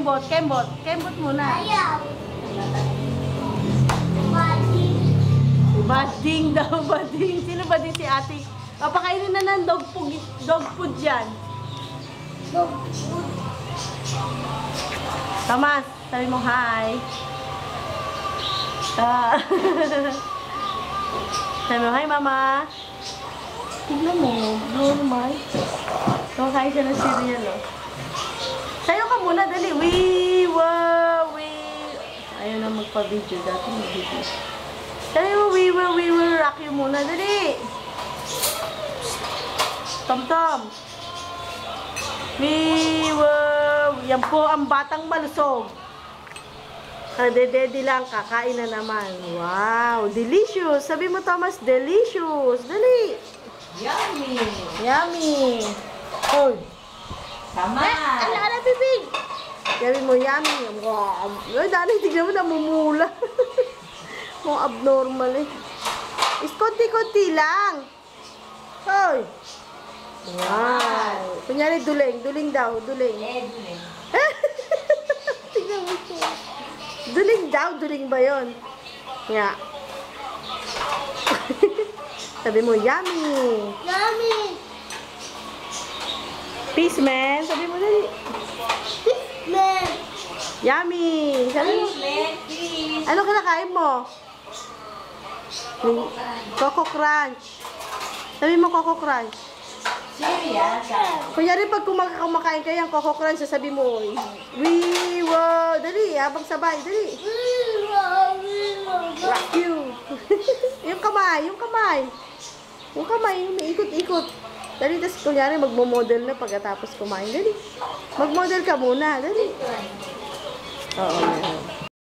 Kembot, kembot. Kembot muna. Ayaw. Bading. Bading daw, bading. Sino bading si ate? Papakainin na ng dog food yan. Dog food. Thomas, sabi mo hi. Sabi mo, hi mama. Tignan mo, blow naman. Kumakain siya ng cereal, oh. Sayo ka muna, dali. Ayaw na magpa-video. Dati mag-video. Sayo, we will rock you muna, dali. Tom-tom. Yan po ang batang malusog. Dede lang, kakain na naman. Wow, delicious. Sabi mo, Thomas, delicious. Dali. Yummy! Yummy. Oy. Tama! Ala, bibig. Sabi mo, yummy. Wow. Ay, Dani, tignan mo, namumula. Mga abnormal eh. Is konti-konti lang. Oy. Wow. Kunyari, duling. Duling daw, duling. Duling. Tignan mo siya. Duling daw, duling ba yun? Nga. Sabi mo, yummy. Yummy. Peace, man. Sabi mo, dali. Man. Yummy. Sabi mo, Please! ano kinakain mo? Coco Crunch. Sabi mo, Coco Crunch. Cereal. Kunyari, pag kumakain kayo ng Coco Crunch, sabi mo, dali, habang sabay, dali. Rock you. Yung kamay, yung kamay. Yung kamay, may ikot-ikot. Dali, tas kunyari, magmo-model na pagkatapos kumain. Dali. Mag-model ka muna, dali. Oo.